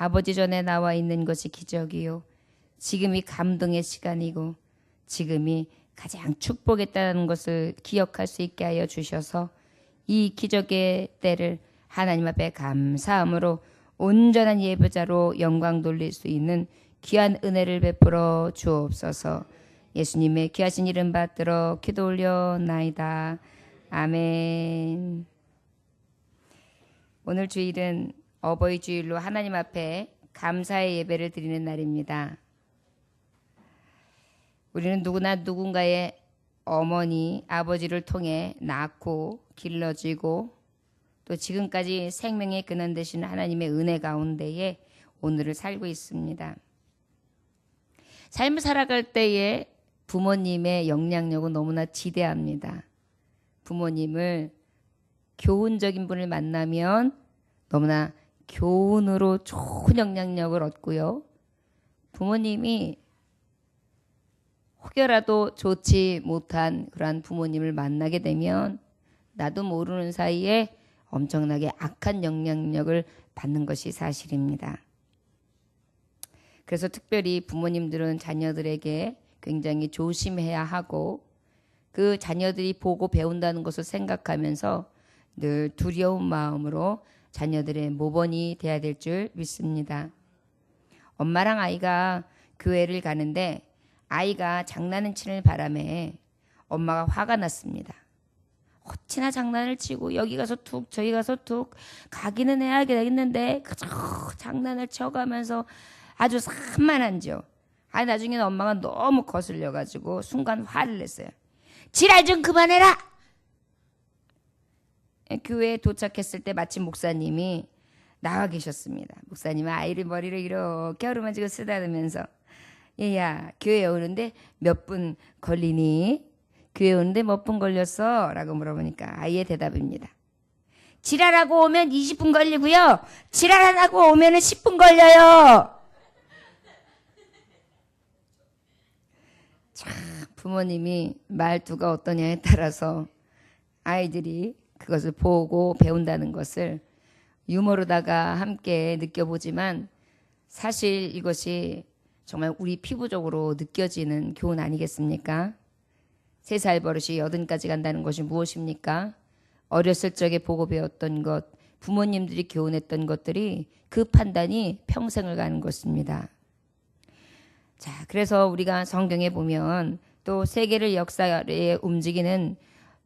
아버지 전에 나와 있는 것이 기적이요. 지금이 감동의 시간이고 지금이 가장 축복했다는 것을 기억할 수 있게 하여 주셔서 이 기적의 때를 하나님 앞에 감사함으로 온전한 예배자로 영광 돌릴 수 있는 귀한 은혜를 베풀어 주옵소서. 예수님의 귀하신 이름 받들어 기도 올려나이다. 아멘. 오늘 주일은 어버이 주일로 하나님 앞에 감사의 예배를 드리는 날입니다. 우리는 누구나 누군가의 어머니, 아버지를 통해 낳고 길러지고 또 지금까지 생명의 근원 되신 하나님의 은혜 가운데에 오늘을 살고 있습니다. 삶을 살아갈 때에 부모님의 영향력은 너무나 지대합니다. 부모님을 교훈적인 분을 만나면 너무나 교훈으로 좋은 영향력을 얻고요. 부모님이 혹여라도 좋지 못한 그러한 부모님을 만나게 되면 나도 모르는 사이에 엄청나게 악한 영향력을 받는 것이 사실입니다. 그래서 특별히 부모님들은 자녀들에게 굉장히 조심해야 하고 그 자녀들이 보고 배운다는 것을 생각하면서 늘 두려운 마음으로 자녀들의 모범이 되어야 될 줄 믿습니다. 엄마랑 아이가 교회를 가는데 아이가 장난을 치는 바람에 엄마가 화가 났습니다. 어찌나 장난을 치고 여기 가서 툭 저기 가서 툭 가기는 해야 되겠는데 그저 장난을 쳐가면서 아주 산만한죠. 나중에는 엄마가 너무 거슬려가지고 순간 화를 냈어요. 지랄 좀 그만해라. 교회에 도착했을 때 마침 목사님이 나와 계셨습니다. 목사님은 아이를 머리를 이렇게 어루만지고 쓰다듬으면서 얘야 교회에 오는데 몇 분 걸리니? 교회 오는데 몇 분 걸렸어? 라고 물어보니까 아이의 대답입니다. 지랄하고 오면 20분 걸리고요. 지랄 안 하고 오면 10분 걸려요. 참 부모님이 말투가 어떠냐에 따라서 아이들이 그것을 보고 배운다는 것을 유머로다가 함께 느껴보지만 사실 이것이 정말 우리 피부적으로 느껴지는 교훈 아니겠습니까? 3살 버릇이 80까지 간다는 것이 무엇입니까? 어렸을 적에 보고 배웠던 것, 부모님들이 교훈했던 것들이 그 판단이 평생을 가는 것입니다. 자, 그래서 우리가 성경에 보면 또 세계를 역사에 움직이는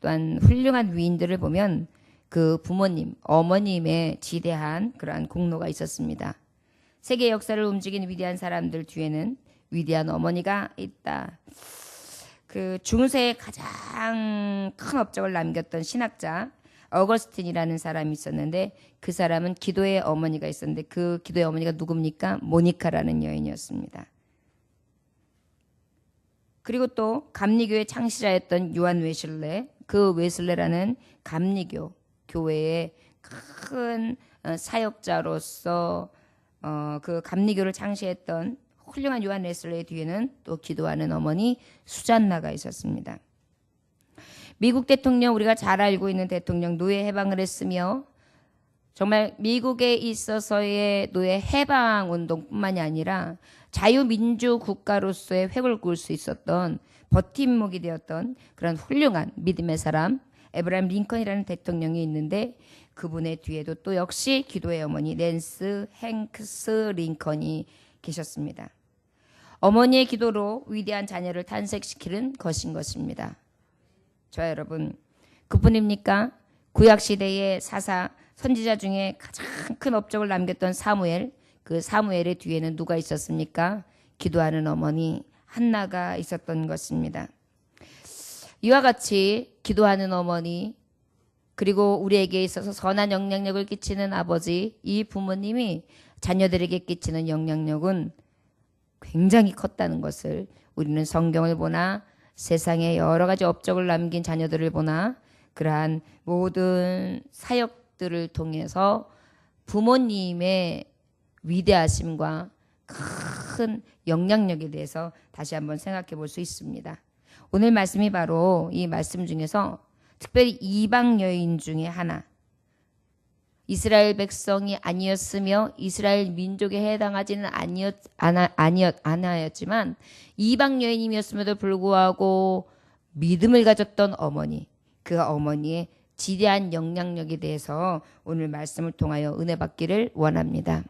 또한 훌륭한 위인들을 보면 그 부모님, 어머님의 지대한 그러한 공로가 있었습니다. 세계 역사를 움직이는 위대한 사람들 뒤에는 위대한 어머니가 있다. 그 중세에 가장 큰 업적을 남겼던 신학자 어거스틴이라는 사람이 있었는데 그 사람은 기도의 어머니가 있었는데 그 기도의 어머니가 누굽니까? 모니카라는 여인이었습니다. 그리고 또 감리교의 창시자였던 요한 웨슬레, 그 웨슬레라는 감리교 교회의 큰 사역자로서 그 감리교를 창시했던 훌륭한 요한 웨슬레의 뒤에는 또 기도하는 어머니 수잔나가 있었습니다. 미국 대통령, 우리가 잘 알고 있는 대통령 노예 해방을 했으며 정말 미국에 있어서의 노예 해방 운동뿐만이 아니라 자유민주 국가로서의 획을 그을 수 있었던 버팀목이 되었던 그런 훌륭한 믿음의 사람 에브라임 링컨이라는 대통령이 있는데 그분의 뒤에도 또 역시 기도의 어머니 낸스 행크스 링컨이 계셨습니다. 어머니의 기도로 위대한 자녀를 탄생시키는 것입니다. 저 여러분, 그뿐입니까? 구약시대의 사사 선지자 중에 가장 큰 업적을 남겼던 사무엘, 그 사무엘의 뒤에는 누가 있었습니까? 기도하는 어머니 한나가 있었던 것입니다. 이와 같이 기도하는 어머니, 그리고 우리에게 있어서 선한 영향력을 끼치는 아버지, 이 부모님이 자녀들에게 끼치는 영향력은 굉장히 컸다는 것을 우리는 성경을 보나 세상에 여러 가지 업적을 남긴 자녀들을 보나 그러한 모든 사역들을 통해서 부모님의 위대하심과 큰 영향력에 대해서 다시 한번 생각해 볼 수 있습니다. 오늘 말씀이 바로 이 말씀 중에서 특별히 이방 여인 중에 하나, 이스라엘 백성이 아니었으며 이스라엘 민족에 해당하지는 않았지만 이방 여인임이었음에도 불구하고 믿음을 가졌던 어머니, 그 어머니의 지대한 영향력에 대해서 오늘 말씀을 통하여 은혜 받기를 원합니다.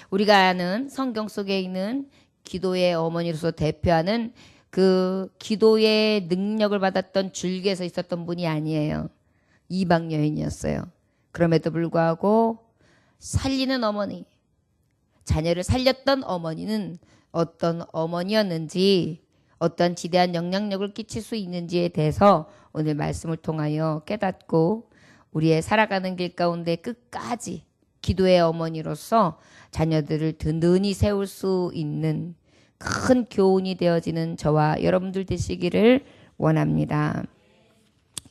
우리가 아는 성경 속에 있는 기도의 어머니로서 대표하는 그 기도의 능력을 받았던 줄기에서 있었던 분이 아니에요. 이방 여인이었어요. 그럼에도 불구하고 살리는 어머니, 자녀를 살렸던 어머니는 어떤 어머니였는지, 어떤 지대한 영향력을 끼칠 수 있는지에 대해서 오늘 말씀을 통하여 깨닫고 우리의 살아가는 길 가운데 끝까지 기도의 어머니로서 자녀들을 든든히 세울 수 있는 큰 교훈이 되어지는 저와 여러분들 되시기를 원합니다.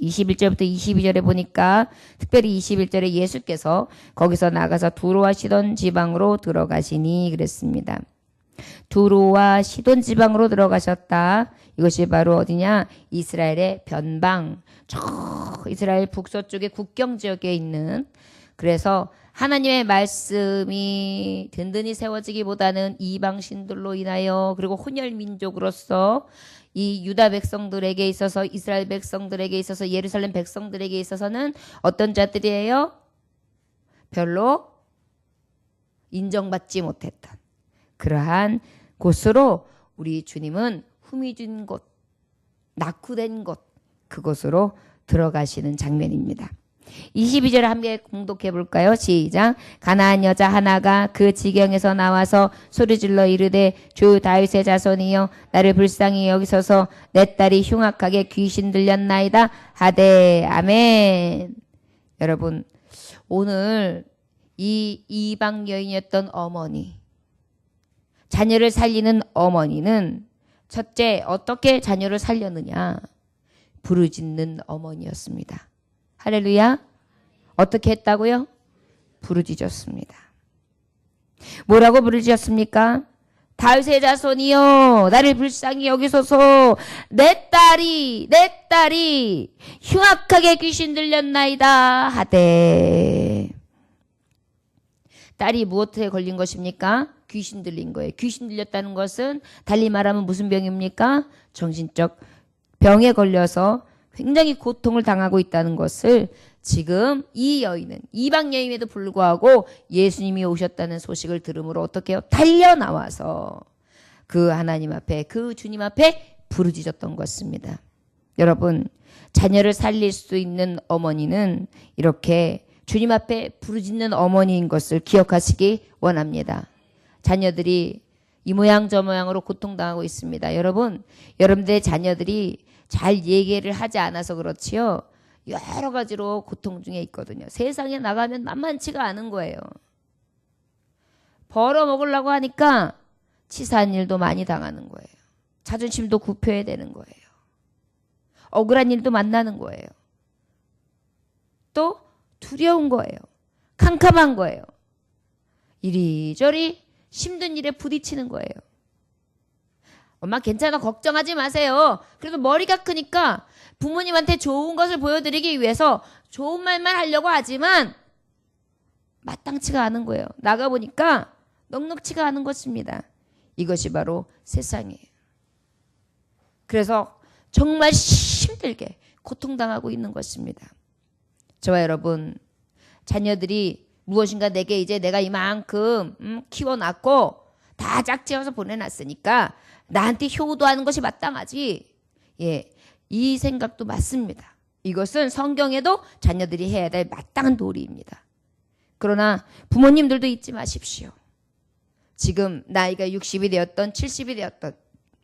21절부터 22절에 보니까 특별히 21절에 예수께서 거기서 나가서 두로와 시돈 지방으로 들어가시니 그랬습니다. 두로와 시돈 지방으로 들어가셨다. 이것이 바로 어디냐? 이스라엘의 변방, 저 이스라엘 북서쪽의 국경 지역에 있는, 그래서 하나님의 말씀이 든든히 세워지기보다는 이방 신들로 인하여 그리고 혼혈 민족으로서 이 유다 백성들에게 있어서, 이스라엘 백성들에게 있어서, 예루살렘 백성들에게 있어서는 어떤 자들이에요? 별로 인정받지 못했던 그러한 곳으로 우리 주님은 후미진 곳, 낙후된 곳, 그곳으로 들어가시는 장면입니다. 22절을 함께 공독해 볼까요? 시작. 가나안 여자 하나가 그 지경에서 나와서 소리질러 이르되 주 다윗의 자손이여 나를 불쌍히 여기소서 내 딸이 흉악하게 귀신 들렸나이다 하되. 아멘. 여러분, 오늘 이 이방 여인이었던 어머니, 자녀를 살리는 어머니는 첫째 어떻게 자녀를 살렸느냐? 부르짖는 어머니였습니다. 할렐루야. 어떻게 했다고요? 부르짖었습니다. 뭐라고 부르짖었습니까? 다윗의 자손이여 나를 불쌍히 여기소서 내 딸이 흉악하게 귀신 들렸나이다 하되. 딸이 무엇에 걸린 것입니까? 귀신 들린 거예요. 귀신 들렸다는 것은 달리 말하면 무슨 병입니까? 정신적 병에 걸려서 굉장히 고통을 당하고 있다는 것을 지금 이 여인은, 이방 여인에도 불구하고 예수님이 오셨다는 소식을 들음으로 어떻게 해요? 달려 나와서 그 하나님 앞에, 그 주님 앞에 부르짖었던 것입니다. 여러분, 자녀를 살릴 수 있는 어머니는 이렇게 주님 앞에 부르짖는 어머니인 것을 기억하시기 원합니다. 자녀들이 이 모양 저 모양으로 고통당하고 있습니다. 여러분, 여러분들의 자녀들이 잘 얘기를 하지 않아서 그렇지요. 여러 가지로 고통 중에 있거든요. 세상에 나가면 만만치가 않은 거예요. 벌어먹으려고 하니까 치사한 일도 많이 당하는 거예요. 자존심도 굽혀야 되는 거예요. 억울한 일도 만나는 거예요. 또 두려운 거예요. 캄캄한 거예요. 이리저리 힘든 일에 부딪히는 거예요. 엄마 괜찮아, 걱정하지 마세요. 그래도 머리가 크니까 부모님한테 좋은 것을 보여드리기 위해서 좋은 말만 하려고 하지만 마땅치가 않은 거예요. 나가보니까 넉넉치가 않은 것입니다. 이것이 바로 세상이에요. 그래서 정말 힘들게 고통당하고 있는 것입니다. 저와 여러분, 자녀들이 무엇인가 내게 이제 내가 이만큼 키워놨고 다 짝지어서 보내놨으니까 나한테 효도하는 것이 마땅하지. 예, 이 생각도 맞습니다. 이것은 성경에도 자녀들이 해야 될 마땅한 도리입니다. 그러나 부모님들도 잊지 마십시오. 지금 나이가 60이 되었던 70이 되었던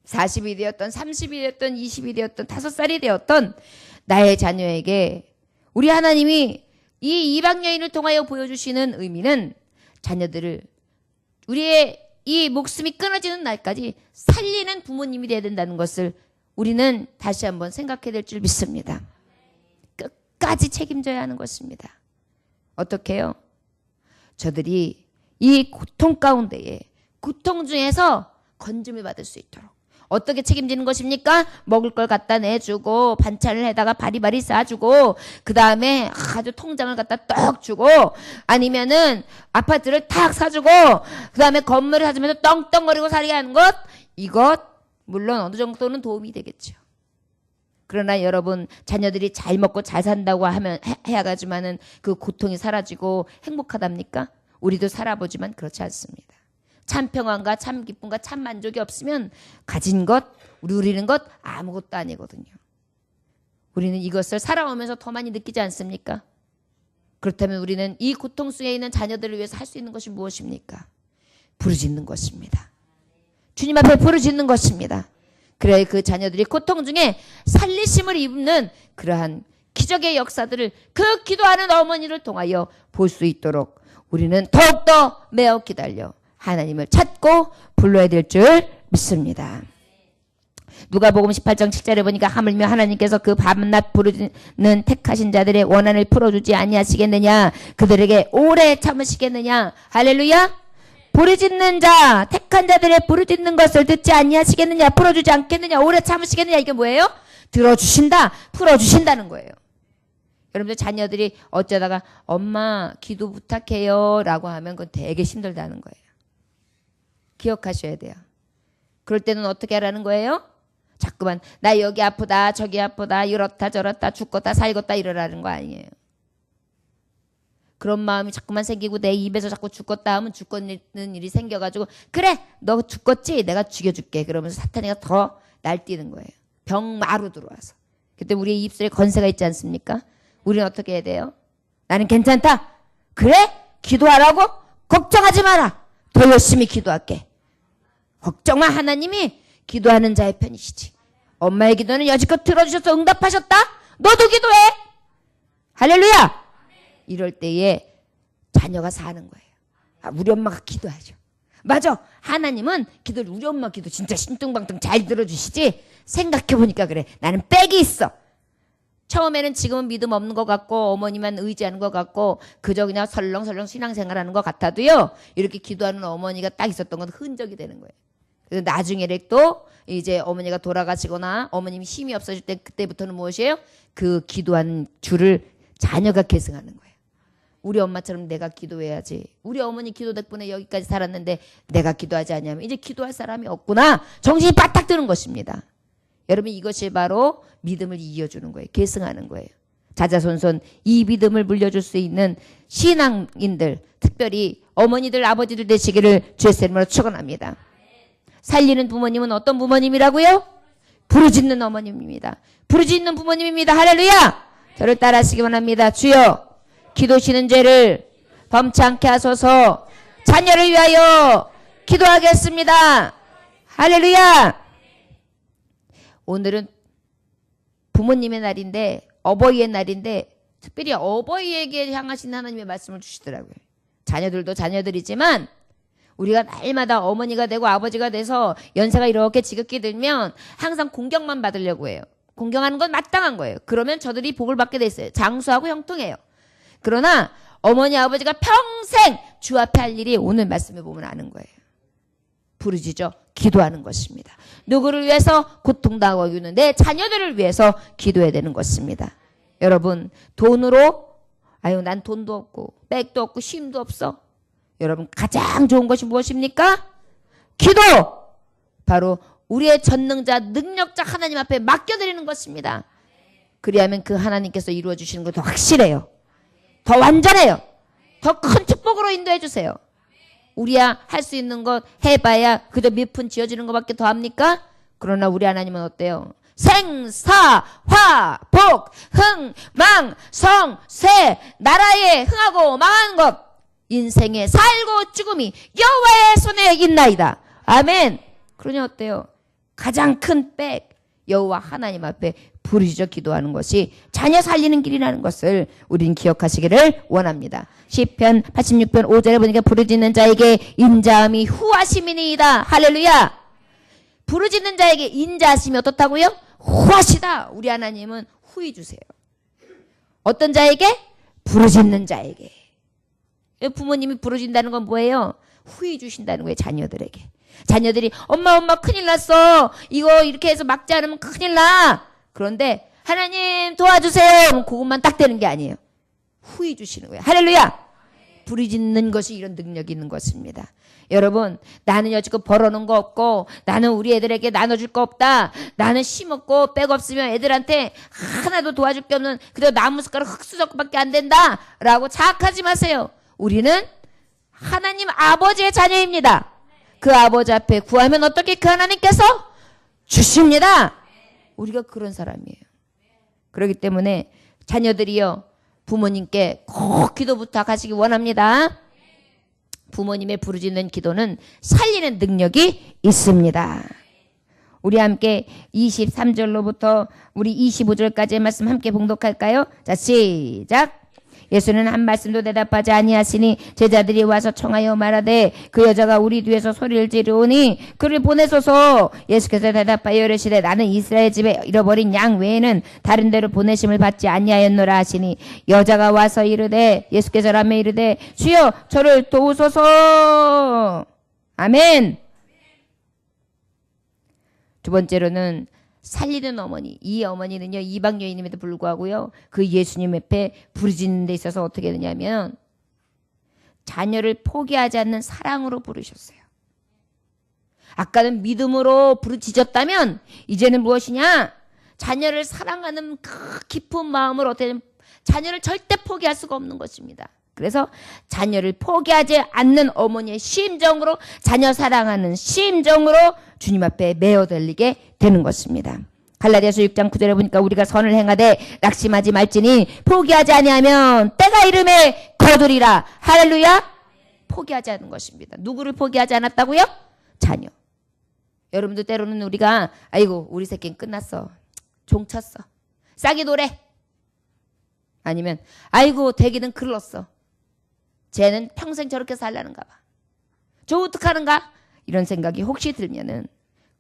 40이 되었던 30이 되었던 20이 되었던 5살이 되었던 나의 자녀에게 우리 하나님이 이 이방 여인을 통하여 보여주시는 의미는 자녀들을 우리의 이 목숨이 끊어지는 날까지 살리는 부모님이 되어야 된다는 것을 우리는 다시 한번 생각해야 될 줄 믿습니다. 끝까지 책임져야 하는 것입니다. 어떻게 해요? 저들이 이 고통 가운데에 고통 중에서 건짐을 받을 수 있도록 어떻게 책임지는 것입니까? 먹을 걸 갖다 내주고 반찬을 해다가 바리바리 싸주고 그 다음에 아주 통장을 갖다 떡 주고 아니면은 아파트를 탁 사주고 그 다음에 건물을 사주면서 떵떵거리고 살게 하는 것, 이것 물론 어느 정도는 도움이 되겠죠. 그러나 여러분, 자녀들이 잘 먹고 잘 산다고 하면 해야가지만은 그 고통이 사라지고 행복하답니까? 우리도 살아보지만 그렇지 않습니다. 참 평안과 참 기쁨과 참 만족이 없으면 가진 것, 누리는 것 아무것도 아니거든요. 우리는 이것을 살아오면서 더 많이 느끼지 않습니까? 그렇다면 우리는 이 고통 속에 있는 자녀들을 위해서 할 수 있는 것이 무엇입니까? 부르짖는 것입니다. 주님 앞에 부르짖는 것입니다. 그래야 그 자녀들이 고통 중에 살리심을 입는 그러한 기적의 역사들을 그 기도하는 어머니를 통하여 볼 수 있도록 우리는 더욱더 매어 기다려 하나님을 찾고 불러야 될 줄 믿습니다. 누가복음 18장 7절에 보니까 하물며 하나님께서 그 밤낮 부르짖는 택하신 자들의 원한을 풀어주지 아니하시겠느냐, 그들에게 오래 참으시겠느냐. 할렐루야. 부르짖는 자, 택한 자들의 부르짖는 것을 듣지 아니하시겠느냐, 풀어주지 않겠느냐, 오래 참으시겠느냐. 이게 뭐예요? 들어주신다, 풀어주신다는 거예요. 여러분들 자녀들이 어쩌다가 엄마 기도 부탁해요 라고 하면 그건 되게 힘들다는 거예요. 기억하셔야 돼요. 그럴 때는 어떻게 하라는 거예요? 자꾸만 나 여기 아프다 저기 아프다 이렇다 저렇다 죽겠다 살겠다 이러라는 거 아니에요. 그런 마음이 자꾸만 생기고 내 입에서 자꾸 죽겠다 하면 죽겠는 일이 생겨가지고 그래 너 죽겠지 내가 죽여줄게 그러면서 사탄이가 더 날뛰는 거예요. 병마로 들어와서. 그때 우리의 입술에 건세가 있지 않습니까? 우리는 어떻게 해야 돼요? 나는 괜찮다. 그래? 기도하라고? 걱정하지 마라. 더 열심히 기도할게. 걱정마. 하나님이 기도하는 자의 편이시지. 엄마의 기도는 여지껏 들어주셔서 응답하셨다. 너도 기도해. 할렐루야. 이럴 때에 자녀가 사는 거예요. 아, 우리 엄마가 기도하죠. 맞아. 하나님은 기도를 우리 엄마 기도 진짜 신뚱방뚱 잘 들어주시지. 생각해보니까 그래. 나는 빽이 있어. 처음에는 지금은 믿음 없는 것 같고 어머니만 의지하는 것 같고 그저 그냥 설렁설렁 신앙생활하는 것 같아도요. 이렇게 기도하는 어머니가 딱 있었던 건 흔적이 되는 거예요. 그래서 나중에 또 이제 어머니가 돌아가시거나 어머님이 힘이 없어질 때 그때부터는 무엇이에요? 그 기도한 줄을 자녀가 계승하는 거예요. 우리 엄마처럼 내가 기도해야지. 우리 어머니 기도 덕분에 여기까지 살았는데 내가 기도하지 않냐면 이제 기도할 사람이 없구나. 정신이 바짝 드는 것입니다. 여러분 이것이 바로 믿음을 이어주는 거예요. 계승하는 거예요. 자자손손 이 믿음을 물려줄 수 있는 신앙인들 특별히 어머니들 아버지들 되시기를 주의 이름으로 축원합니다. 살리는 부모님은 어떤 부모님이라고요? 부르짖는 어머님입니다. 부르짖는 부모님입니다. 할렐루야. 저를 따라하시기 바랍니다. 주여 기도시는 죄를 범치 않게 하소서. 자녀를 위하여 기도하겠습니다. 할렐루야. 오늘은 부모님의 날인데 어버이의 날인데 특별히 어버이에게 향하신 하나님의 말씀을 주시더라고요. 자녀들도 자녀들이지만 우리가 날마다 어머니가 되고 아버지가 돼서 연세가 이렇게 지긋게 들면 항상 공경만 받으려고 해요. 공경하는 건 마땅한 거예요. 그러면 저들이 복을 받게 돼 있어요. 장수하고 형통해요. 그러나 어머니 아버지가 평생 주 앞에 할 일이 오늘 말씀에 보면 아는 거예요. 부르짖어 기도하는 것입니다. 누구를 위해서? 고통당하고 있는 내 자녀들을 위해서 기도해야 되는 것입니다. 여러분 돈으로 아유 난 돈도 없고 백도 없고 쉼도 없어. 여러분 가장 좋은 것이 무엇입니까? 기도! 바로 우리의 전능자 능력자 하나님 앞에 맡겨드리는 것입니다. 그리하면 그 하나님께서 이루어 주시는 것도 확실해요. 더 완전해요. 더 큰 축복으로 인도해 주세요. 우리야 할 수 있는 것 해봐야 그저 몇 푼 지어주는 것밖에 더 합니까? 그러나 우리 하나님은 어때요? 생사 화 복 흥 망 성 쇠 나라에 흥하고 망하는 것 인생의 살고 죽음이 여호와의 손에 있나이다. 아멘. 그러니 어때요? 가장 큰 백 여호와 하나님 앞에 부르짖어 기도하는 것이 자녀 살리는 길이라는 것을 우린 기억하시기를 원합니다. 시편 86편 5절에 보니까 부르짖는 자에게 인자함이 후하심이니이다. 할렐루야. 부르짖는 자에게 인자하심이 어떻다고요? 후하시다. 우리 하나님은 후히 주세요. 어떤 자에게? 부르짖는 자에게. 부모님이 부르짖는다는 건 뭐예요? 후히 주신다는 거예요. 자녀들에게. 자녀들이 엄마 큰일 났어. 이거 이렇게 해서 막지 않으면 큰일 나. 그런데 하나님 도와주세요. 그럼 그것만 딱 되는 게 아니에요. 후히 주시는 거예요. 할렐루야. 부르짖는 것이 이런 능력이 있는 것입니다. 여러분, 나는 여지껏 벌어놓은 거 없고 나는 우리 애들에게 나눠줄 거 없다. 나는 심었고 백 없으면 애들한테 하나도 도와줄 게 없는 그저 나무숟가락 흙수저밖에 안 된다 라고 자학하지 마세요. 우리는 하나님 아버지의 자녀입니다. 그 아버지 앞에 구하면 어떻게 그 하나님께서 주십니다. 우리가 그런 사람이에요. 그렇기 때문에 자녀들이요, 부모님께 꼭 기도 부탁하시기 원합니다. 부모님의 부르짖는 기도는 살리는 능력이 있습니다. 우리 함께 23절로부터 우리 25절까지의 말씀 함께 봉독할까요? 자, 시작. 예수는 한 말씀도 대답하지 아니하시니 제자들이 와서 청하여 말하되 그 여자가 우리 뒤에서 소리를 지르오니 그를 보내소서. 예수께서 대답하여 이르시되 나는 이스라엘 집에 잃어버린 양 외에는 다른 데로 보내심을 받지 아니하였노라 하시니 여자가 와서 이르되 예수께서 라며 이르되 주여 저를 도우소서. 아멘. 두 번째로는 살리는 어머니. 이 어머니는요, 이방 여인임에도 불구하고요, 그 예수님 앞에 부르짖는 데 있어서 어떻게 되냐면 자녀를 포기하지 않는 사랑으로 부르셨어요. 아까는 믿음으로 부르짖었다면 이제는 무엇이냐? 자녀를 사랑하는 그 깊은 마음으로 어떻게 자녀를 절대 포기할 수가 없는 것입니다. 그래서 자녀를 포기하지 않는 어머니의 심정으로, 자녀 사랑하는 심정으로 주님 앞에 메어들리게 되는 것입니다. 갈라디아서 6장 9절에 보니까 우리가 선을 행하되 낙심하지 말지니 포기하지 아니하면 때가 이름에 거두리라. 할렐루야. 포기하지 않는 것입니다. 누구를 포기하지 않았다고요? 자녀. 여러분도 때로는 우리가 아이고 우리 새끼는 끝났어, 종쳤어, 싹이 노래, 아니면 아이고 대기는 글렀어, 쟤는 평생 저렇게 살라는가 봐, 저 어떡하는가, 이런 생각이 혹시 들면은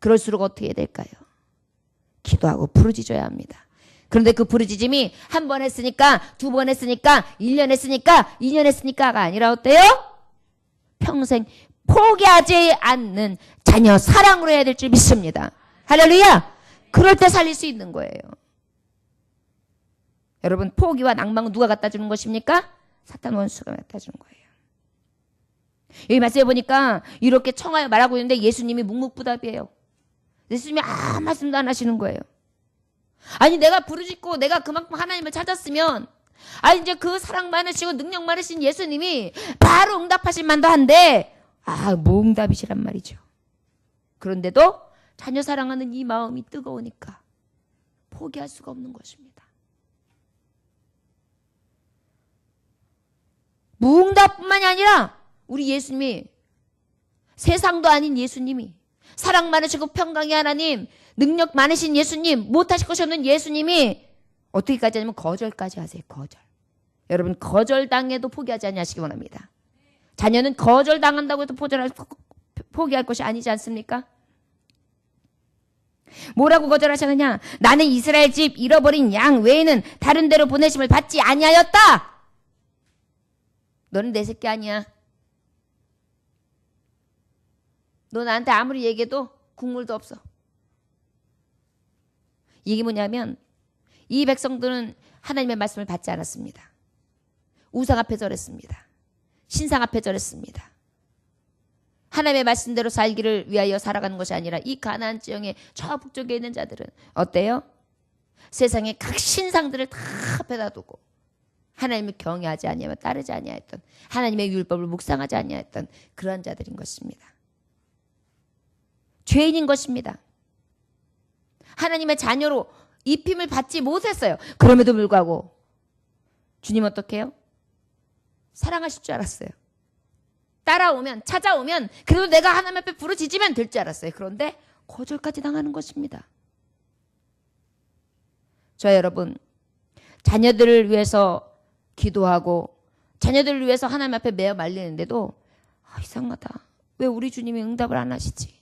그럴수록 어떻게 해야 될까요? 기도하고 부르짖어야 합니다. 그런데 그 부르짖음이 한 번 했으니까, 두 번 했으니까, 1년 했으니까, 2년 했으니까가 아니라 어때요? 평생 포기하지 않는 자녀 사랑으로 해야 될 줄 믿습니다. 할렐루야. 그럴 때 살릴 수 있는 거예요. 여러분, 포기와 낭망은 누가 갖다 주는 것입니까? 사탄 원수가 갖다 주는 거예요. 여기 말씀해 보니까 이렇게 청하여 말하고 있는데 예수님이 묵묵부답이에요. 예수님이 아무 말씀도 안 하시는 거예요. 아니, 내가 부르짖고 내가 그만큼 하나님을 찾았으면, 이제 그 사랑 많으시고 능력 많으신 예수님이 바로 응답하실 만도 한데, 뭐 응답이시란 말이죠. 그런데도 자녀 사랑하는 이 마음이 뜨거우니까 포기할 수가 없는 것입니다. 무응답뿐만이 아니라 우리 예수님이, 세상도 아닌 예수님이, 사랑 많으시고 평강의 하나님, 능력 많으신 예수님, 못하실 것이 없는 예수님이 어떻게까지 하냐면 거절까지 하세요. 거절. 여러분, 거절당해도 포기하지 아니하시기 원합니다. 자녀는 거절당한다고 해도 포기할 것이 아니지 않습니까? 뭐라고 거절하셨느냐? 나는 이스라엘 집 잃어버린 양 외에는 다른 데로 보내심을 받지 아니하였다. 너는 내 새끼 아니야. 너 나한테 아무리 얘기해도 국물도 없어. 이게 뭐냐면 이 백성들은 하나님의 말씀을 받지 않았습니다. 우상 앞에 절했습니다. 신상 앞에 절했습니다. 하나님의 말씀대로 살기를 위하여 살아가는 것이 아니라 이 가나안 지형의 저 북쪽에 있는 자들은 어때요? 세상의 각 신상들을 다 앞에다 두고 하나님을 경외하지 아니하며 따르지 아니하였던, 하나님의 율법을 묵상하지 아니하였던 그런 자들인 것입니다. 죄인인 것입니다. 하나님의 자녀로 입힘을 받지 못했어요. 그럼에도 불구하고 주님 어떻게 해요? 사랑하실 줄 알았어요. 따라오면, 찾아오면 그래도 내가 하나님 앞에 부르짖으면 될 줄 알았어요. 그런데 거절까지 당하는 것입니다. 저 여러분, 자녀들을 위해서 기도하고 자녀들을 위해서 하나님 앞에 매어 말리는데도 이상하다. 왜 우리 주님이 응답을 안 하시지?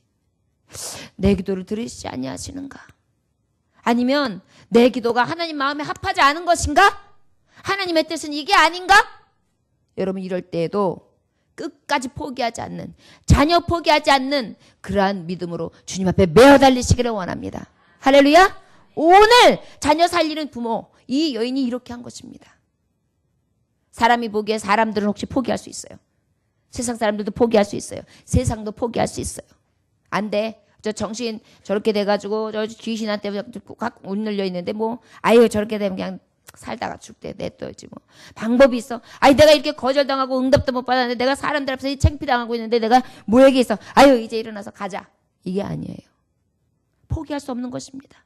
내 기도를 들으시지 아니하시는가? 아니면 내 기도가 하나님 마음에 합하지 않은 것인가? 하나님의 뜻은 이게 아닌가? 여러분, 이럴 때에도 끝까지 포기하지 않는, 자녀 포기하지 않는 그러한 믿음으로 주님 앞에 매어 달리시기를 원합니다. 할렐루야. 오늘 자녀 살리는 부모, 이 여인이 이렇게 한 것입니다. 사람이 보기에 사람들은 혹시 포기할 수 있어요. 세상 사람들도 포기할 수 있어요. 세상도 포기할 수 있어요. 안 돼. 저 정신 저렇게 돼가지고 저 귀신한테 확 울려 있는데 뭐 아유 저렇게 되면 그냥 살다가 죽대 냅둬야지 뭐. 방법이 있어. 아니 내가 이렇게 거절당하고 응답도 못 받았는데 내가 사람들 앞에서 창피당하고 있는데 내가 뭐에게 있어. 아유 이제 일어나서 가자. 이게 아니에요. 포기할 수 없는 것입니다.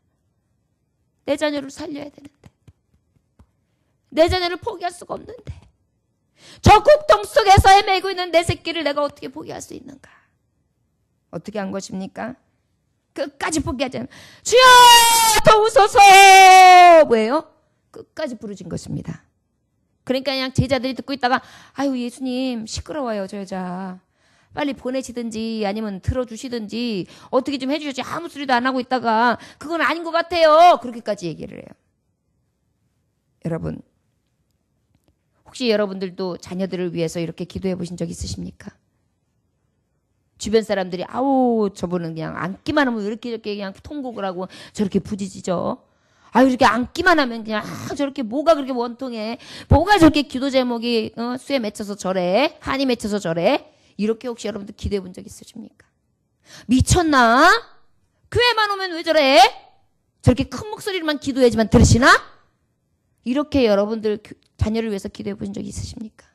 내 자녀를 살려야 되는데, 내 자녀를 포기할 수가 없는데, 저 국통 속에서 헤매고 있는 내 새끼를 내가 어떻게 포기할 수 있는가? 어떻게 한 것입니까? 끝까지 포기하지 않아. 주여 도우소서. 뭐예요? 끝까지 부르짖은 것입니다. 그러니까 그냥 제자들이 듣고 있다가 아유 예수님 시끄러워요 저 여자. 빨리 보내시든지 아니면 들어주시든지 어떻게 좀 해주시지. 아무 소리도 안 하고 있다가 그건 아닌 것 같아요. 그렇게까지 얘기를 해요. 여러분 혹시 여러분들도 자녀들을 위해서 이렇게 기도해 보신 적 있으십니까? 주변 사람들이 아우 저분은 그냥 앉기만 하면 왜 이렇게 저렇게 그냥 통곡을 하고 저렇게 부짖죠. 아유 이렇게 앉기만 하면 그냥 저렇게 뭐가 그렇게 원통해. 뭐가 저렇게 기도 제목이 수에 맺혀서 저래. 한이 맺혀서 저래. 이렇게 혹시 여러분들 기도해 본 적 있으십니까? 미쳤나? 교회만 오면 왜 저래? 저렇게 큰 목소리로만 기도해야지만 들으시나? 이렇게 여러분들 자녀를 위해서 기도해 본 적 있으십니까?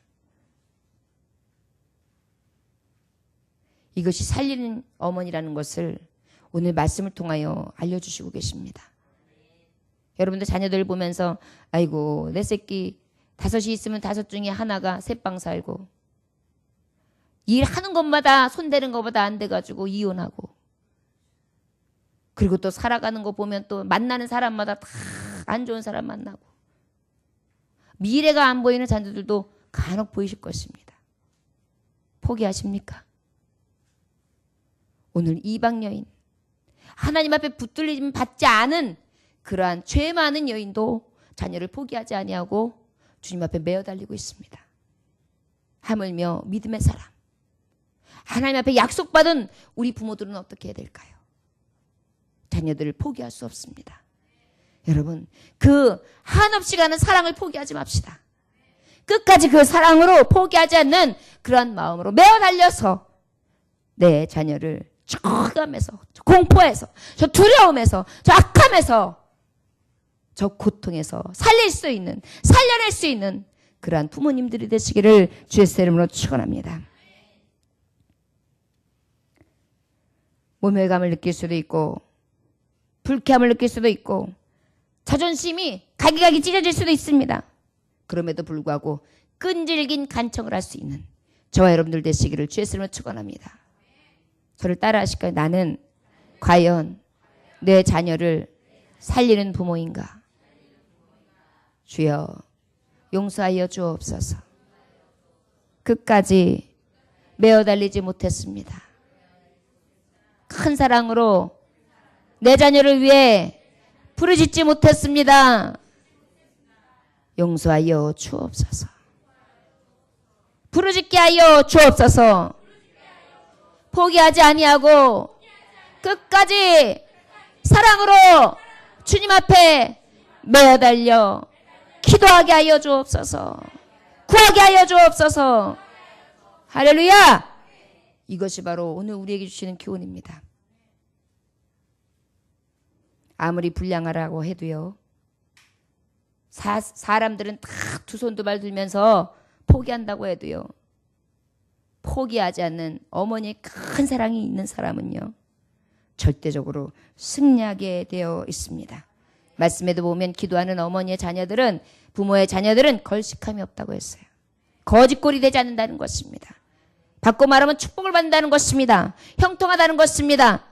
이것이 살리는 어머니라는 것을 오늘 말씀을 통하여 알려주시고 계십니다. 여러분들 자녀들 보면서 아이고 내 새끼 5이 있으면 5 중에 하나가 새빵 살고 일하는 것마다 손대는 것보다 안 돼가지고 이혼하고 그리고 또 살아가는 거 보면 또 만나는 사람마다 다 안 좋은 사람 만나고 미래가 안 보이는 자녀들도 간혹 보이실 것입니다. 포기하십니까? 오늘 이방 여인 하나님 앞에 붙들림 받지 않은 그러한 죄 많은 여인도 자녀를 포기하지 아니하고 주님 앞에 매어 달리고 있습니다. 하물며 믿음의 사람 하나님 앞에 약속받은 우리 부모들은 어떻게 해야 될까요? 자녀들을 포기할 수 없습니다. 여러분 그 한없이 가는 사랑을 포기하지 맙시다. 끝까지 그 사랑으로 포기하지 않는 그러한 마음으로 매어 달려서 내 자녀를 저 흑암에서 저 공포에서 저 두려움에서 저 악함에서 저 고통에서 살릴 수 있는 살려낼 수 있는 그러한 부모님들이 되시기를 주의 이름으로 축원합니다. 모멸감을 느낄 수도 있고 불쾌함을 느낄 수도 있고 자존심이 가기가기 찢어질 수도 있습니다. 그럼에도 불구하고 끈질긴 간청을 할 수 있는 저와 여러분들 되시기를 주의 이름으로 축원합니다. 저를 따라 하실까요? 나는 과연 내 자녀를 살리는 부모인가? 주여 용서하여 주옵소서. 끝까지 매어 달리지 못했습니다. 큰 사랑으로 내 자녀를 위해 부르짖지 못했습니다. 용서하여 주옵소서. 부르짖게 하여 주옵소서. 포기하지 아니하고 끝까지 사랑으로 주님 앞에 매어 달려 기도하게 하여 주옵소서. 구하게 하여 주옵소서. 할렐루야. 이것이 바로 오늘 우리에게 주시는 교훈입니다. 아무리 불량하라고 해도요. 사람들은 다 두 손 두 발 들면서 포기한다고 해도요. 포기하지 않는 어머니의 큰 사랑이 있는 사람은요. 절대적으로 승리하게 되어 있습니다. 말씀에도 보면 기도하는 어머니의 자녀들은 부모의 자녀들은 걸식함이 없다고 했어요. 거짓골이 되지 않는다는 것입니다. 바꿔 말하면 축복을 받는다는 것입니다. 형통하다는 것입니다.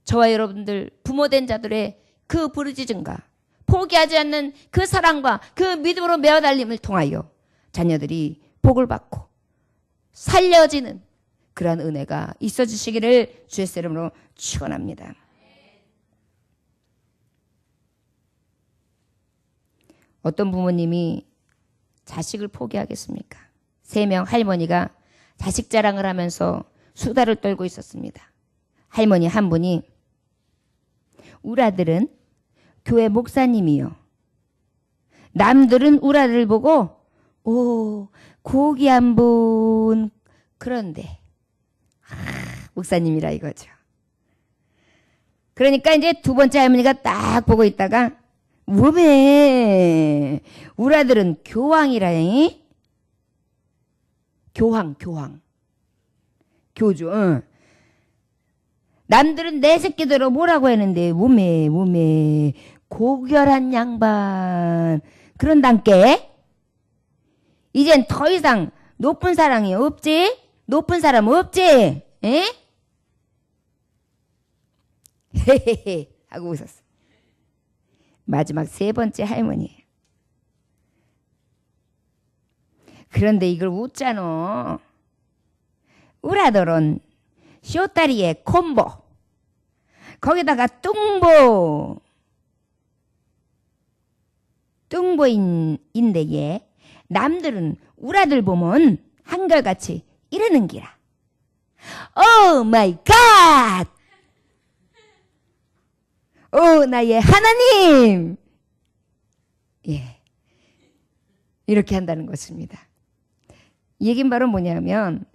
저와 여러분들 부모된 자들의 그 부르짖음과 포기하지 않는 그 사랑과 그 믿음으로 매어 달림을 통하여 자녀들이 복을 받고 살려지는 그러한 은혜가 있어지시기를 주의 이름으로 축원합니다. 어떤 부모님이 자식을 포기하겠습니까? 3명 할머니가 자식 자랑을 하면서 수다를 떨고 있었습니다. 할머니 한 분이 우리 아들은 교회 목사님이요. 남들은 우리 아들 보고 오 고귀한 분 그런데 목사님이라 이거죠. 그러니까 이제 두 번째 할머니가 딱 보고 있다가 뭐매 우리 아들은 교황이라니? 교황 교주 남들은 내 새끼들을 뭐라고 했는데 몸에 고결한 양반 그런단께 이젠 더 이상 높은 사람이 없지? 높은 사람 없지? 에? 헤헤헤 하고 웃었어. 마지막 3번째 할머니. 그런데 이걸 웃잖아. 우리 아들은 쇼다리에 콤보 거기다가 뚱보인데 얘 남들은 우리 아들 보면 한결같이 이러는 기라. 오 마이 갓! 오 나의 하나님! 예, 이렇게 한다는 것입니다. 이 얘기는 바로 뭐냐면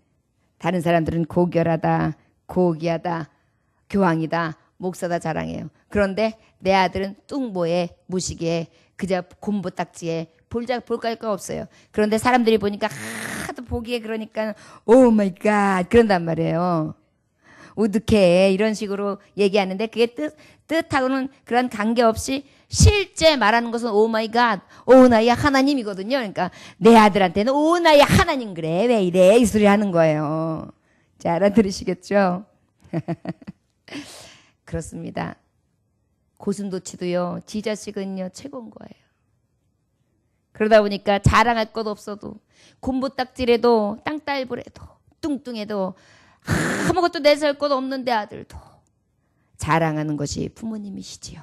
다른 사람들은 고결하다, 고귀하다, 교황이다, 목사다 자랑해요. 그런데 내 아들은 뚱보에 무식에 그저 곰보딱지에 볼까 거 없어요. 그런데 사람들이 보니까 하도 보기에 그러니까 오 마이 갓 그런단 말이에요. 우득해 이런 식으로 얘기하는데 그게 뜻하고는 그런 관계없이 실제 말하는 것은 오 마이 갓 오 나의 하나님이거든요. 그러니까 내 아들한테는 오 나의 하나님 그래 왜 이래 이 소리 하는 거예요. 자 알아들으시겠죠? 그렇습니다. 고슴도치도요 지 자식은요 최고인 거예요. 그러다 보니까 자랑할 것 없어도 곰보딱지래도 땅딸부래도 뚱뚱해도 아무것도 내세울 것 없는데 아들도 자랑하는 것이 부모님이시지요.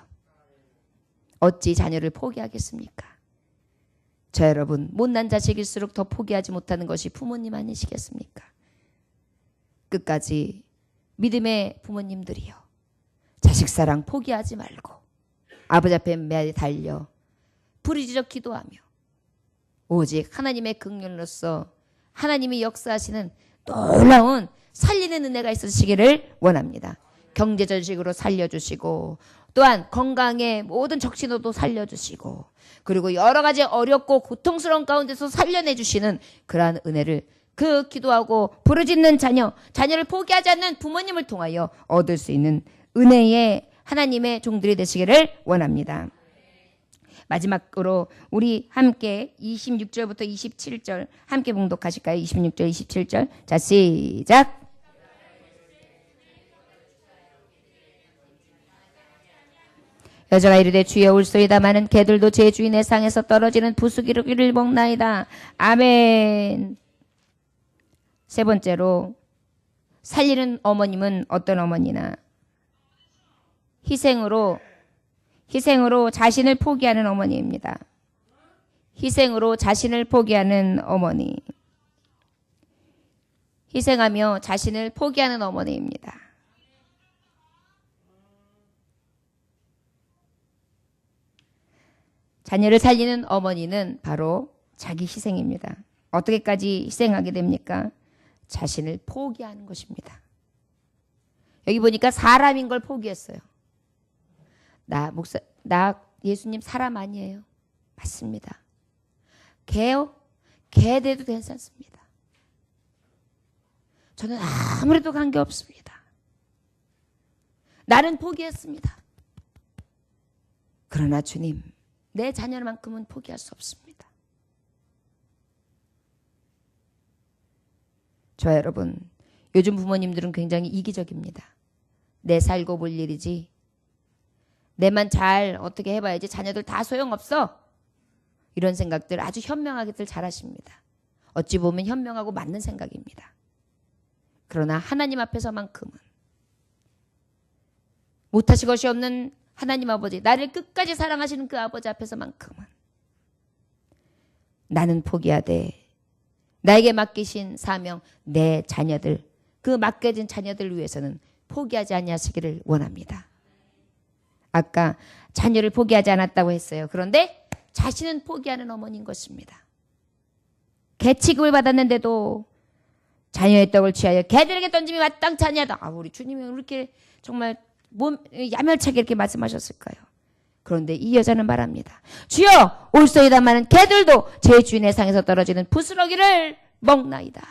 어찌 자녀를 포기하겠습니까? 저 여러분 못난 자식일수록 더 포기하지 못하는 것이 부모님 아니시겠습니까? 끝까지 믿음의 부모님들이요. 자식 사랑 포기하지 말고 아버지 앞에 매달려 부르짖어 기도하며 오직 하나님의 긍휼로서 하나님이 역사하시는 놀라운 살리는 은혜가 있으시기를 원합니다. 경제적으로 살려주시고 또한 건강의 모든 적신호도 살려주시고 그리고 여러 가지 어렵고 고통스러운 가운데서 살려내주시는 그러한 은혜를 그 기도하고 부르짖는 자녀를 포기하지 않는 부모님을 통하여 얻을 수 있는 은혜의 하나님의 종들이 되시기를 원합니다. 마지막으로 우리 함께 26절부터 27절 함께 봉독하실까요? 26절 27절 자 시작. 여자가 이르되 주여 올소이다마는 개들도 제 주인의 상에서 떨어지는 부스러기를 먹나이다. 아멘. 세 번째로 살리는 어머님은 어떤 어머니나 희생으로 자신을 포기하는 어머니입니다. 희생으로 자신을 포기하는 어머니. 희생하며 자신을 포기하는 어머니입니다. 자녀를 살리는 어머니는 바로 자기 희생입니다. 어떻게까지 희생하게 됩니까? 자신을 포기하는 것입니다. 여기 보니까 사람인 걸 포기했어요. 나 예수님 사람 아니에요. 맞습니다. 개요? 개 돼도 괜찮습니다. 저는 아무래도 관계없습니다. 나는 포기했습니다. 그러나 주님, 내 자녀만큼은 포기할 수 없습니다. 저 여러분, 요즘 부모님들은 굉장히 이기적입니다. 내 살고 볼 일이지. 내만 잘 어떻게 해봐야지 자녀들 다 소용없어. 이런 생각들 아주 현명하게들 잘하십니다. 어찌 보면 현명하고 맞는 생각입니다. 그러나 하나님 앞에서만큼은 못하실 것이 없는 하나님 아버지, 나를 끝까지 사랑하시는 그 아버지 앞에서만큼은 나는 포기하되 나에게 맡기신 사명, 내 자녀들, 그 맡겨진 자녀들 위해서는 포기하지 아니하시기를 원합니다. 아까 자녀를 포기하지 않았다고 했어요. 그런데 자신은 포기하는 어머니인 것입니다. 개 취급을 받았는데도 자녀의 떡을 취하여 개들에게 던짐이 마땅치 아니하다. 우리 주님이 이렇게 정말 야멸차게 이렇게 말씀하셨을까요? 그런데 이 여자는 말합니다. 주여, 올소이다마는 개들도 제 주인의 상에서 떨어지는 부스러기를 먹나이다.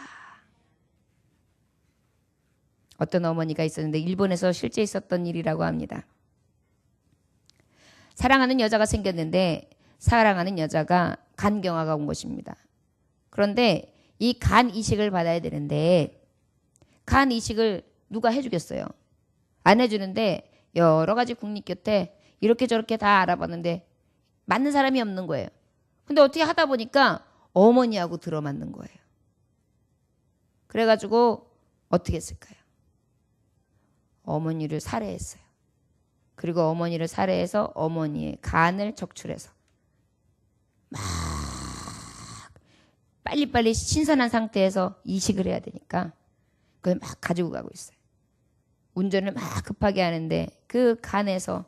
어떤 어머니가 있었는데 일본에서 실제 있었던 일이라고 합니다. 사랑하는 여자가 생겼는데 사랑하는 여자가 간경화가 온 것입니다. 그런데 이 간 이식을 받아야 되는데 간 이식을 누가 해주겠어요? 안 해주는데 여러 가지 국립 곁에 이렇게 저렇게 다 알아봤는데 맞는 사람이 없는 거예요. 근데 어떻게 하다 보니까 어머니하고 들어맞는 거예요. 그래가지고 어떻게 했을까요? 어머니를 살해했어요. 그리고 어머니를 살해해서 어머니의 간을 적출해서 막 빨리빨리 신선한 상태에서 이식을 해야 되니까 그걸 막 가지고 가고 있어요. 운전을 막 급하게 하는데 그 간에서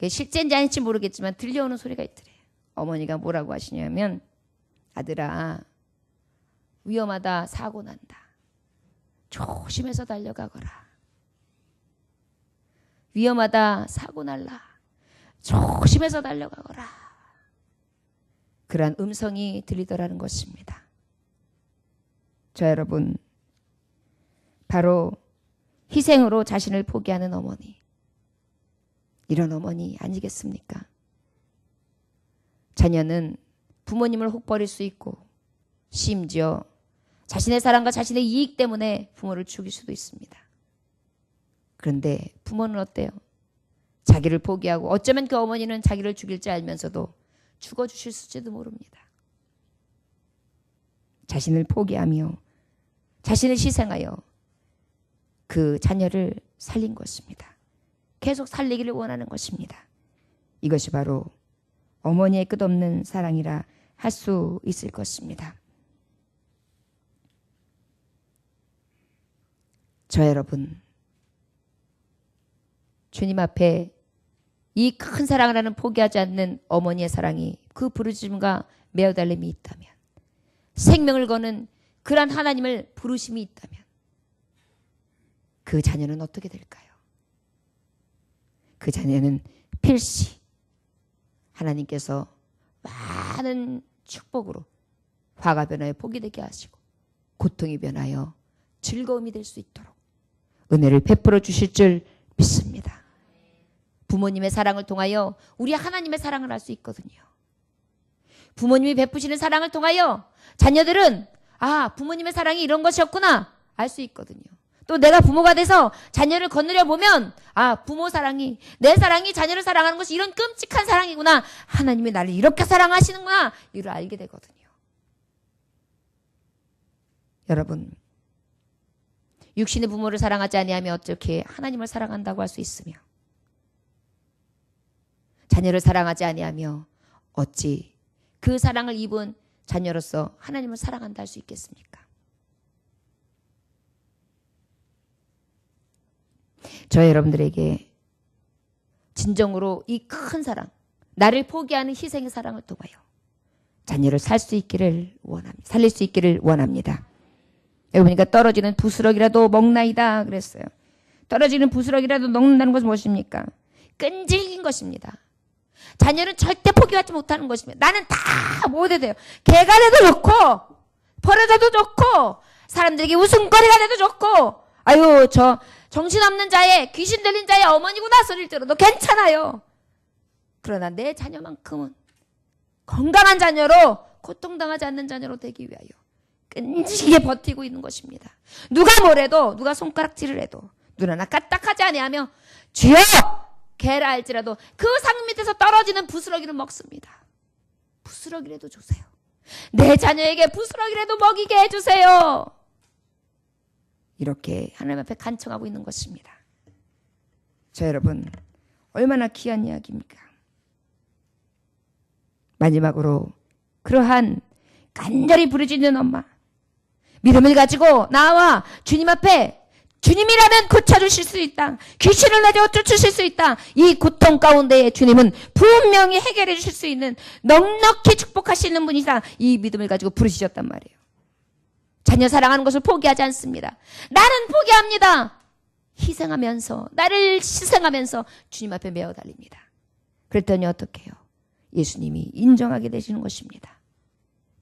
실제인지 아닌지 모르겠지만 들려오는 소리가 있더래요. 어머니가 뭐라고 하시냐면 아들아 위험하다 사고 난다. 조심해서 달려가거라. 위험하다 사고 날라. 조심해서 달려가거라. 그러한 음성이 들리더라는 것입니다. 저 여러분 바로 희생으로 자신을 포기하는 어머니 이런 어머니 아니겠습니까? 자녀는 부모님을 혹 버릴 수 있고 심지어 자신의 사랑과 자신의 이익 때문에 부모를 죽일 수도 있습니다. 그런데 부모는 어때요? 자기를 포기하고 어쩌면 그 어머니는 자기를 죽일지 알면서도 죽어주실지도 모릅니다. 자신을 포기하며 자신을 희생하여 그 자녀를 살린 것입니다. 계속 살리기를 원하는 것입니다. 이것이 바로 어머니의 끝없는 사랑이라 할 수 있을 것입니다. 저 여러분, 주님 앞에 이 큰 사랑을 하는 포기하지 않는 어머니의 사랑이 그 부르심과 매어달림이 있다면, 생명을 거는 그러한 하나님을 부르심이 있다면 그 자녀는 어떻게 될까요? 그 자녀는 필시 하나님께서 많은 축복으로 화가 변하여 복이 되게 하시고 고통이 변하여 즐거움이 될 수 있도록 은혜를 베풀어 주실 줄 믿습니다. 부모님의 사랑을 통하여 우리 하나님의 사랑을 알 수 있거든요. 부모님이 베푸시는 사랑을 통하여 자녀들은 부모님의 사랑이 이런 것이었구나 알 수 있거든요. 또 내가 부모가 돼서 자녀를 거느려 보면 부모 사랑이, 내 사랑이 자녀를 사랑하는 것이 이런 끔찍한 사랑이구나, 하나님이 나를 이렇게 사랑하시는구나, 이를 알게 되거든요. 여러분, 육신의 부모를 사랑하지 아니하며 어떻게 하나님을 사랑한다고 할 수 있으며, 자녀를 사랑하지 아니하며 어찌 그 사랑을 입은 자녀로서 하나님을 사랑한다 할 수 있겠습니까? 저 여러분들에게 진정으로 이 큰 사랑, 나를 포기하는 희생의 사랑을 통하여 자녀를 살릴 수 있기를 원합니다. 여러분이니까 떨어지는 부스러기라도 먹나이다 그랬어요. 떨어지는 부스러기라도 먹는다는 것은 무엇입니까? 끈질긴 것입니다. 자녀는 절대 포기하지 못하는 것입니다. 나는 다 모두 돼요. 개가 돼도 좋고 버려져도 좋고 사람들에게 웃음거리가 돼도 좋고, 아유 저 정신없는 자의, 귀신 들린 자의 어머니구나 소리를 들어도 괜찮아요. 그러나 내 자녀만큼은 건강한 자녀로, 고통당하지 않는 자녀로 되기 위하여 끈질기게 버티고 있는 것입니다. 누가 뭐래도, 누가 손가락질을 해도 눈 하나 까딱하지 아니하며 주여 개라 할지라도 그 상 밑에서 떨어지는 부스러기를 먹습니다. 부스러기라도 주세요. 내 자녀에게 부스러기라도 먹이게 해주세요. 이렇게 하나님 앞에 간청하고 있는 것입니다. 자 여러분, 얼마나 귀한 이야기입니까? 마지막으로 그러한 간절히 부르짖는 엄마. 믿음을 가지고 나와 주님 앞에 주님이라면 고쳐주실 수 있다. 귀신을 내려 쫓으실 수 있다. 이 고통 가운데 주님은 분명히 해결해 주실 수 있는 넉넉히 축복하시는 분이다. 이 믿음을 가지고 부르짖었단 말이에요. 자녀 사랑하는 것을 포기하지 않습니다. 나는 포기합니다. 희생하면서 나를 희생하면서 주님 앞에 메어 달립니다. 그랬더니 어떻게 해요? 예수님이 인정하게 되시는 것입니다.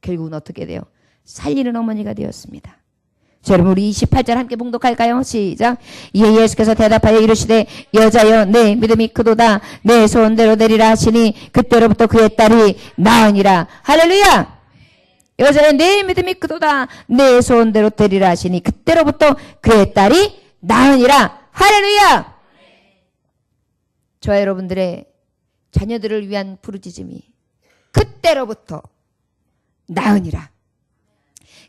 결국은 어떻게 돼요? 살리는 어머니가 되었습니다. 자, 여러분 우리 28절 함께 봉독할까요? 시작. 이에 예수께서 대답하여 이르시되 여자여 내 믿음이 크도다. 내 소원대로 되리라 하시니 그때로부터 그의 딸이 나으니라. 할렐루야. 여자여 내 믿음이 크도다. 내 소원대로 되리라 하시니 그때로부터 그의 딸이 나으니라. 할렐루야. 저와 여러분들의 자녀들을 위한 부르짖음이 그때로부터 나으니라.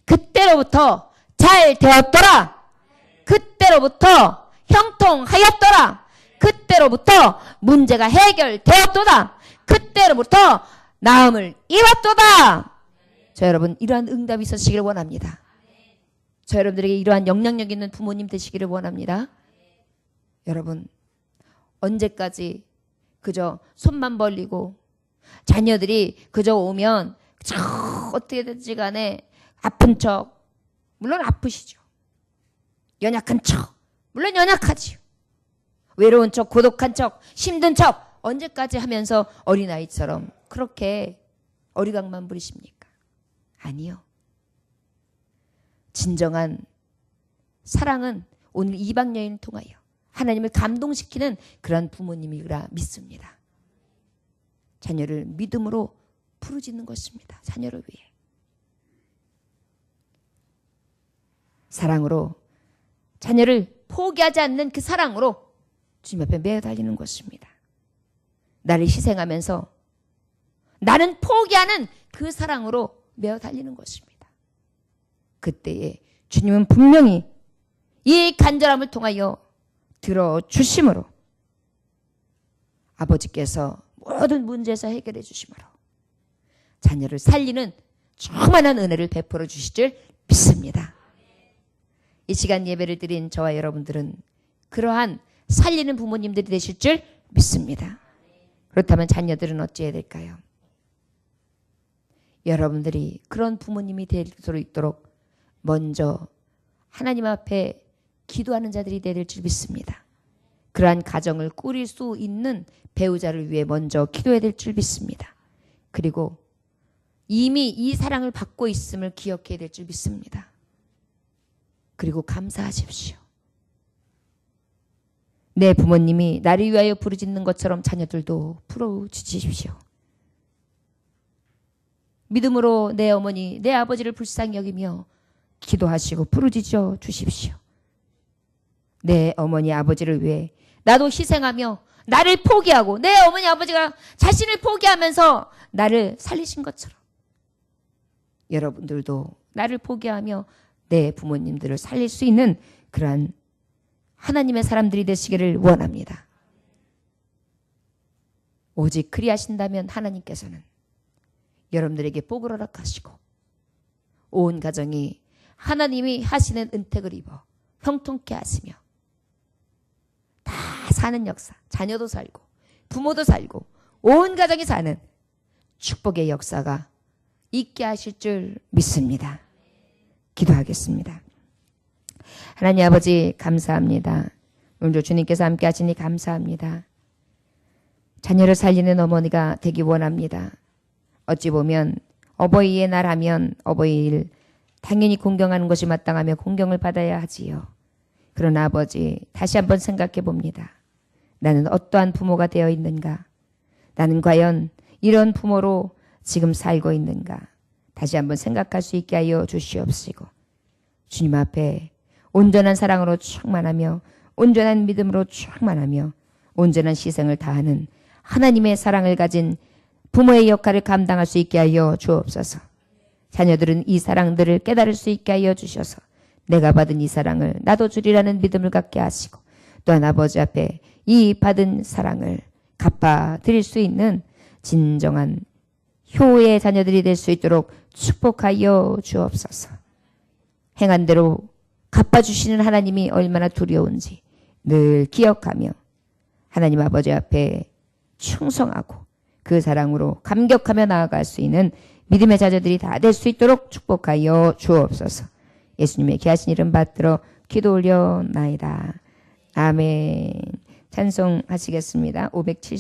그때로부터 잘 되었더라. 그때로부터 형통하였더라. 그때로부터 문제가 해결되었도다. 그때로부터 나음을 이뤘도다. 저 여러분 이러한 응답이 있으시기를 원합니다. 저 여러분들에게 이러한 영향력 있는 부모님 되시기를 원합니다. 여러분 언제까지 그저 손만 벌리고 자녀들이 그저 오면 어떻게 됐지 간에 아픈 척, 물론 아프시죠. 연약한 척, 물론 연약하지요. 외로운 척, 고독한 척, 힘든 척 언제까지 하면서 어린아이처럼 그렇게 어리광만 부리십니까? 아니요. 진정한 사랑은 오늘 이방 여인을 통하여 하나님을 감동시키는 그런 부모님이라 믿습니다. 자녀를 믿음으로 부르짖는 것입니다. 자녀를 위해. 사랑으로 자녀를 포기하지 않는 그 사랑으로 주님 앞에 매어 달리는 것입니다. 나를 희생하면서 나는 포기하는 그 사랑으로 매어 달리는 것입니다. 그때에 주님은 분명히 이 간절함을 통하여 들어주심으로 아버지께서 모든 문제에서 해결해 주심으로 자녀를 살리는 충만한 은혜를 베풀어 주실 줄 믿습니다. 이 시간 예배를 드린 저와 여러분들은 그러한 살리는 부모님들이 되실 줄 믿습니다. 그렇다면 자녀들은 어찌해야 될까요? 여러분들이 그런 부모님이 될 수 있도록 먼저 하나님 앞에 기도하는 자들이 되릴 줄 믿습니다. 그러한 가정을 꾸릴 수 있는 배우자를 위해 먼저 기도해야 될 줄 믿습니다. 그리고 이미 이 사랑을 받고 있음을 기억해야 될 줄 믿습니다. 그리고 감사하십시오. 내 부모님이 나를 위하여 부르짖는 것처럼 자녀들도 부르짖으십시오. 믿음으로 내 어머니, 내 아버지를 불쌍히 여기며 기도하시고 부르짖어 주십시오. 내 어머니, 아버지를 위해 나도 희생하며 나를 포기하고 내 어머니, 아버지가 자신을 포기하면서 나를 살리신 것처럼 여러분들도 나를 포기하며 내 부모님들을 살릴 수 있는 그러한 하나님의 사람들이 되시기를 원합니다. 오직 그리하신다면 하나님께서는 여러분들에게 복을 허락하시고 온 가정이 하나님이 하시는 은택을 입어 형통케 하시며 다 사는 역사, 자녀도 살고 부모도 살고 온 가정이 사는 축복의 역사가 있게 하실 줄 믿습니다. 기도하겠습니다. 하나님 아버지 감사합니다. 오늘도 주님께서 함께 하시니 감사합니다. 자녀를 살리는 어머니가 되기 원합니다. 어찌 보면 어버이의 날 하면 어버이일 당연히 공경하는 것이 마땅하며 공경을 받아야 하지요. 그러나 아버지 다시 한번 생각해 봅니다. 나는 어떠한 부모가 되어 있는가? 나는 과연 이런 부모로 지금 살고 있는가? 다시 한번 생각할 수 있게 하여 주시옵시고 주님 앞에 온전한 사랑으로 충만하며 온전한 믿음으로 충만하며 온전한 희생을 다하는 하나님의 사랑을 가진 부모의 역할을 감당할 수 있게 하여 주옵소서. 자녀들은 이 사랑들을 깨달을 수 있게 하여 주셔서 내가 받은 이 사랑을 나도 주리라는 믿음을 갖게 하시고 또한 아버지 앞에 이 받은 사랑을 갚아드릴 수 있는 진정한 효의 자녀들이 될 수 있도록 축복하여 주옵소서. 행한 대로 갚아주시는 하나님이 얼마나 두려운지 늘 기억하며 하나님 아버지 앞에 충성하고 그 사랑으로 감격하며 나아갈 수 있는 믿음의 자녀들이 다 될 수 있도록 축복하여 주옵소서. 예수님의 귀하신 이름 받들어 기도 올려나이다. 아멘. 찬송하시겠습니다. 570